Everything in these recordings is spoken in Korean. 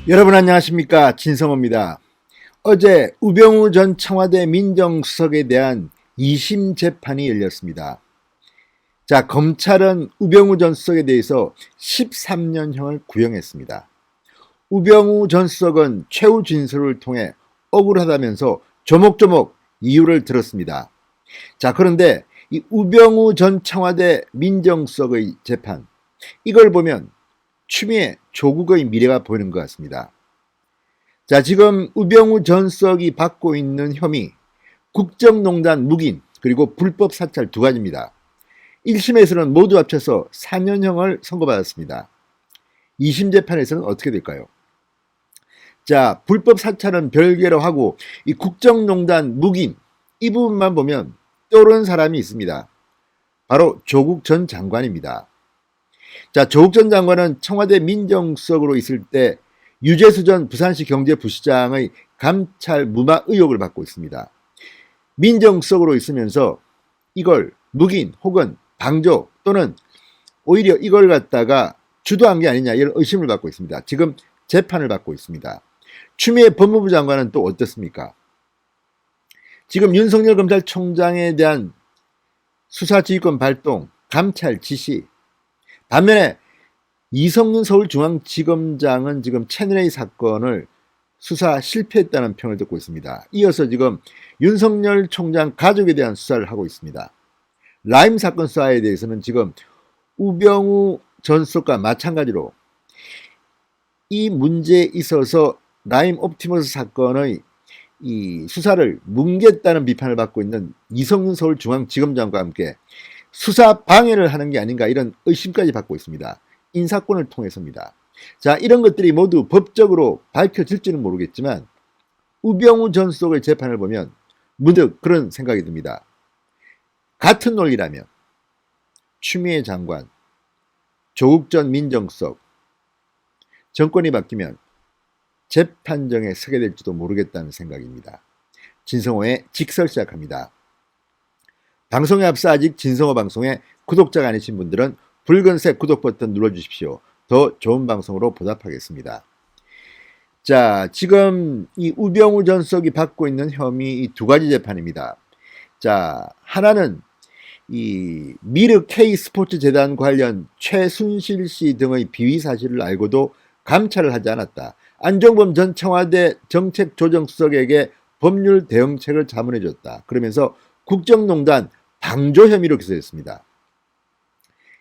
여러분 안녕하십니까, 진성호입니다. 어제 우병우 전 청와대 민정수석에 대한 2심 재판이 열렸습니다. 자, 검찰은 우병우 전 수석에 대해서 13년형을 구형했습니다. 우병우 전 수석은 최후 진술을 통해 억울하다면서 조목조목 이유를 들었습니다. 자, 그런데 이 우병우 전 청와대 민정수석의 재판, 이걸 보면 추미애 조국의 미래가 보이는 것 같습니다. 자, 지금 우병우 전 수석이 받고 있는 혐의, 국정농단 묵인 그리고 불법 사찰 두 가지입니다. 1심에서는 모두 합쳐서 4년형을 선고받았습니다. 2심 재판에서는 어떻게 될까요? 자, 불법 사찰은 별개로 하고 이 국정농단 묵인 이 부분만 보면 떠오르는 사람이 있습니다. 바로 조국 전 장관입니다. 자, 조국 전 장관은 청와대 민정수석으로 있을 때 유재수 전 부산시 경제부시장의 감찰 무마 의혹을 받고 있습니다. 민정수석으로 있으면서 이걸 묵인 혹은 방조 또는 오히려 이걸 갖다가 주도한 게 아니냐, 이런 의심을 받고 있습니다. 지금 재판을 받고 있습니다. 추미애 법무부 장관은 또 어떻습니까? 지금 윤석열 검찰총장에 대한 수사지휘권 발동, 감찰 지시, 반면에 이성윤 서울중앙지검장은 지금 채널A 사건을 수사 실패했다는 평을 듣고 있습니다. 이어서 지금 윤석열 총장 가족에 대한 수사를 하고 있습니다. 라임 사건 수사에 대해서는 지금 우병우 전 수석과 마찬가지로 이 문제에 있어서 라임 옵티머스 사건의 이 수사를 뭉갰다는 비판을 받고 있는 이성윤 서울중앙지검장과 함께 수사 방해를 하는 게 아닌가, 이런 의심까지 받고 있습니다. 인사권을 통해서입니다. 자, 이런 것들이 모두 법적으로 밝혀질지는 모르겠지만 우병우 전 수석의 재판을 보면 문득 그런 생각이 듭니다. 같은 논리라면 추미애 장관, 조국 전 민정수석, 정권이 바뀌면 재판정에 서게 될지도 모르겠다는 생각입니다. 진성호의 직설 시작합니다. 방송에 앞서 아직 진성호 방송에 구독자가 아니신 분들은 붉은색 구독 버튼 눌러주십시오. 더 좋은 방송으로 보답하겠습니다. 자, 지금 이 우병우 전 수석이 받고 있는 혐의 이 두 가지 재판입니다. 자, 하나는 이 미르 K스포츠 재단 관련 최순실 씨 등의 비위 사실을 알고도 감찰을 하지 않았다. 안종범 전 청와대 정책조정수석에게 법률 대응책을 자문해줬다. 그러면서 국정농단 방조 혐의로 기소했습니다.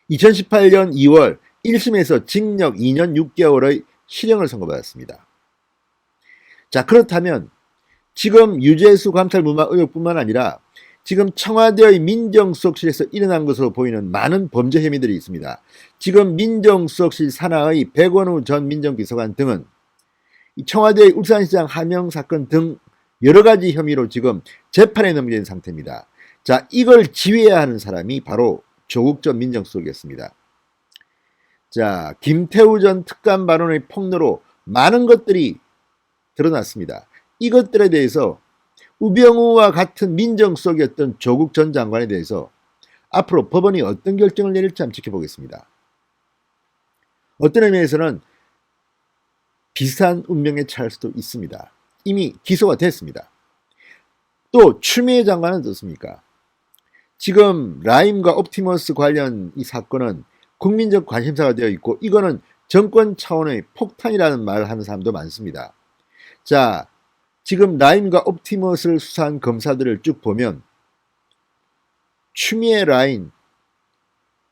2018년 2월 1심에서 징역 2년 6개월의 실형을 선고받았습니다. 자, 그렇다면 지금 유재수 감찰 무마 의혹뿐만 아니라 지금 청와대의 민정수석실에서 일어난 것으로 보이는 많은 범죄 혐의들이 있습니다. 지금 민정수석실 산하의 백원우 전 민정비서관 등은 청와대의 울산시장 하명 사건 등 여러 가지 혐의로 지금 재판에 넘겨진 상태입니다. 자, 이걸 지휘해야 하는 사람이 바로 조국 전 민정수석이었습니다. 자, 김태우 전 특감 발언의 폭로로 많은 것들이 드러났습니다. 이것들에 대해서 우병우와 같은 민정수석이었던 조국 전 장관에 대해서 앞으로 법원이 어떤 결정을 내릴지 한번 지켜보겠습니다. 어떤 의미에서는 비슷한 운명에 처할 수도 있습니다. 이미 기소가 됐습니다. 또 추미애 장관은 어떻습니까? 지금 라임과 옵티머스 관련 이 사건은 국민적 관심사가 되어 있고 이거는 정권 차원의 폭탄이라는 말을 하는 사람도 많습니다. 자, 지금 라임과 옵티머스를 수사한 검사들을 쭉 보면 추미애 라인,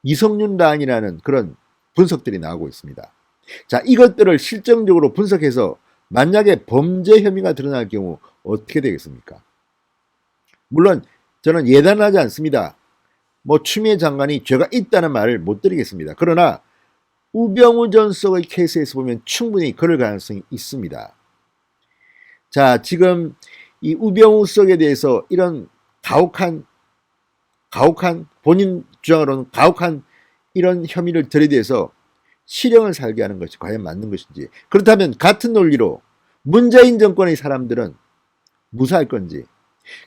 이성윤 라인이라는 그런 분석들이 나오고 있습니다. 자, 이것들을 실정적으로 분석해서 만약에 범죄 혐의가 드러날 경우 어떻게 되겠습니까? 물론 저는 예단하지 않습니다. 추미애 장관이 죄가 있다는 말을 못 드리겠습니다. 그러나 우병우 전 수석의 케이스에서 보면 충분히 그럴 가능성이 있습니다. 자, 지금 이 우병우 수석에 대해서 이런 가혹한 본인 주장으로는 가혹한 이런 혐의를 들이대서 실형을 살게 하는 것이 과연 맞는 것인지, 그렇다면 같은 논리로 문재인 정권의 사람들은 무사할 건지,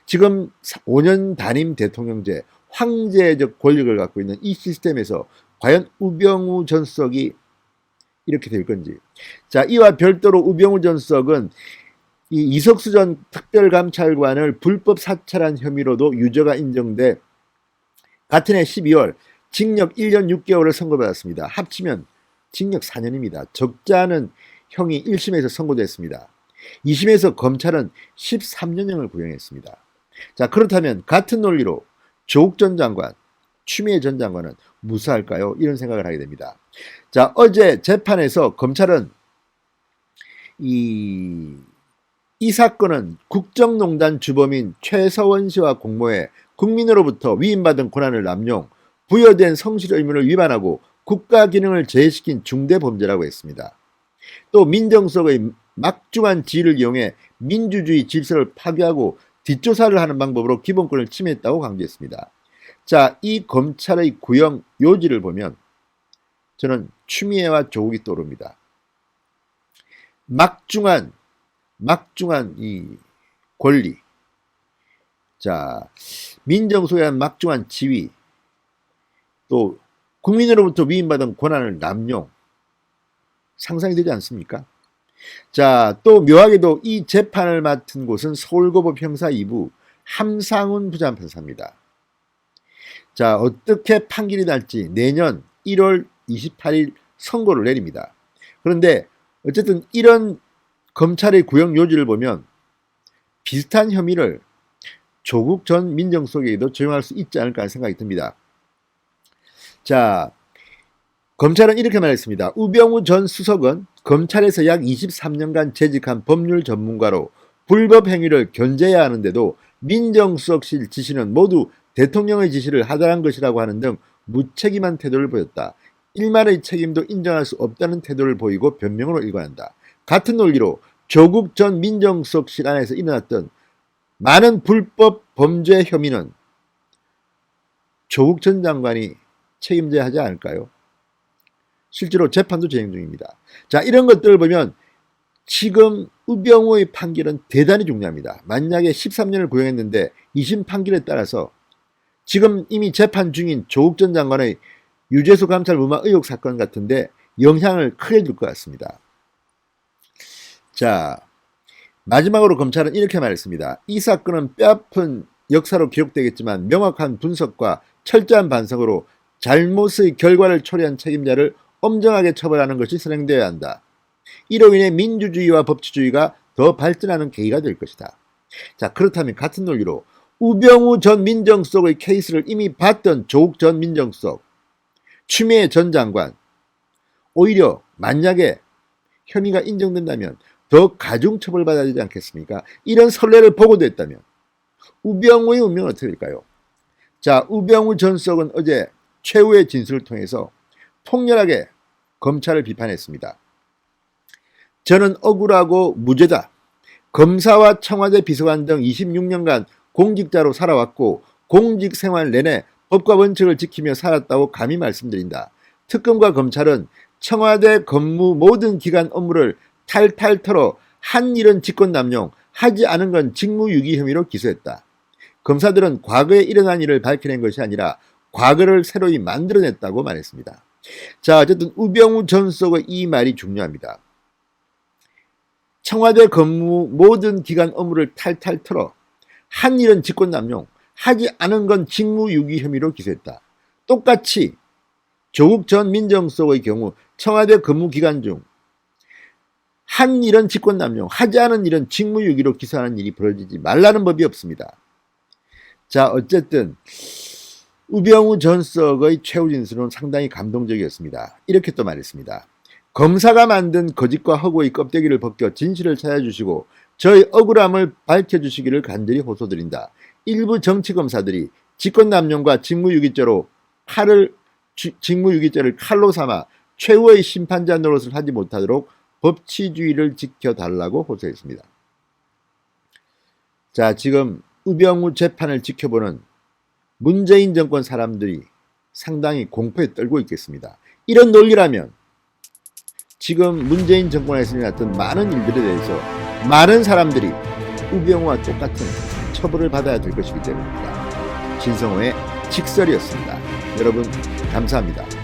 지금 5년 단임 대통령제 황제적 권력을 갖고 있는 이 시스템에서 과연 우병우 전 수석이 이렇게 될 건지. 자, 이와 별도로 우병우 전 수석은 이 이석수 전 특별감찰관을 불법 사찰한 혐의로도 유죄가 인정돼 같은 해 12월 징역 1년 6개월을 선고받았습니다. 합치면 징역 4년입니다. 적잖은 형이 1심에서 선고됐습니다. 2심에서 검찰은 13년형을 구형했습니다. 자, 그렇다면 같은 논리로 조국 전 장관, 추미애 전 장관은 무사할까요? 이런 생각을 하게 됩니다. 자, 어제 재판에서 검찰은 이 사건은 국정농단 주범인 최서원 씨와 공모해 국민으로부터 위임받은 권한을 남용, 부여된 성실 의무를 위반하고 국가 기능을 제해시킨 중대범죄라고 했습니다. 또 민정수석의 막중한 지위를 이용해 민주주의 질서를 파괴하고 뒷조사를 하는 방법으로 기본권을 침해했다고 강조했습니다. 자, 이 검찰의 구형 요지를 보면 저는 추미애와 조국이 떠오릅니다. 막중한 이 권리, 자, 민정수석에 대한 막중한 지위, 또 국민으로부터 위임받은 권한을 남용, 상상이 되지 않습니까? 자, 또 묘하게도 이 재판을 맡은 곳은 서울고법 형사 2부 함상훈 부장판사입니다. 자, 어떻게 판결이 날지 내년 1월 28일 선고를 내립니다. 그런데 어쨌든 이런 검찰의 구형 요지를 보면 비슷한 혐의를 조국 전 민정수석에게도 적용할 수 있지 않을까 하는 생각이 듭니다. 자, 검찰은 이렇게 말했습니다. 우병우 전 수석은 검찰에서 약 23년간 재직한 법률 전문가로 불법 행위를 견제해야 하는데도 민정수석실 지시는 모두 대통령의 지시를 하달한 것이라고 하는 등 무책임한 태도를 보였다. 일말의 책임도 인정할 수 없다는 태도를 보이고 변명으로 일관한다. 같은 논리로 조국 전 민정수석실 안에서 일어났던 많은 불법 범죄 혐의는 조국 전 장관이 책임져야 하지 않을까요? 실제로 재판도 진행 중입니다. 자, 이런 것들을 보면 지금 우병우의 판결은 대단히 중요합니다. 만약에 13년을 구형했는데 2심 판결에 따라서 지금 이미 재판 중인 조국 전 장관의 유재수 감찰 무마 의혹 사건 같은데 영향을 크게 줄 것 같습니다. 자, 마지막으로 검찰은 이렇게 말했습니다. 이 사건은 뼈아픈 역사로 기록되겠지만 명확한 분석과 철저한 반성으로 잘못의 결과를 초래한 책임자를 엄정하게 처벌하는 것이 선행되어야 한다. 이로 인해 민주주의와 법치주의가 더 발전하는 계기가 될 것이다. 자, 그렇다면 같은 논리로 우병우 전 민정수석의 케이스를 이미 봤던 조국 전 민정수석, 추미애 전 장관, 오히려 만약에 혐의가 인정된다면 더 가중처벌받아야 되지 않겠습니까? 이런 선례를 보고도 했다면 우병우의 운명은 어떻게 될까요? 자, 우병우 전 수석은 어제 최후의 진술을 통해서 통렬하게 검찰을 비판했습니다. 저는 억울하고 무죄다. 검사와 청와대 비서관 등 26년간 공직자로 살아왔고 공직 생활 내내 법과 원칙을 지키며 살았다고 감히 말씀드린다. 특검과 검찰은 청와대 근무 모든 기간 업무를 탈탈 털어 한 일은 직권남용, 하지 않은 건 직무유기 혐의로 기소했다. 검사들은 과거에 일어난 일을 밝혀낸 것이 아니라 과거를 새로이 만들어냈다고 말했습니다. 자, 어쨌든 우병우 전 수석의 이 말이 중요합니다. 청와대 근무 모든 기간 업무를 탈탈 털어 한 일은 직권남용, 하지 않은 건 직무유기 혐의로 기소했다. 똑같이 조국 전 민정수석의 경우 청와대 근무 기간 중 한 일은 직권남용, 하지 않은 일은 직무유기로 기소하는 일이 벌어지지 말라는 법이 없습니다. 자, 어쨌든 우병우 전 수석의 최후 진술은 상당히 감동적이었습니다. 이렇게 또 말했습니다. 검사가 만든 거짓과 허구의 껍데기를 벗겨 진실을 찾아주시고 저의 억울함을 밝혀주시기를 간절히 호소드린다. 일부 정치검사들이 직권남용과 직무유기죄를 칼로 삼아 최후의 심판자 노릇을 하지 못하도록 법치주의를 지켜달라고 호소했습니다. 자, 지금 우병우 재판을 지켜보는 문재인 정권 사람들이 상당히 공포에 떨고 있겠습니다. 이런 논리라면 지금 문재인 정권에서 일어났던 많은 일들에 대해서 많은 사람들이 우병우와 똑같은 처벌을 받아야 될 것이기 때문입니다. 진성호의 직설이었습니다. 여러분 감사합니다.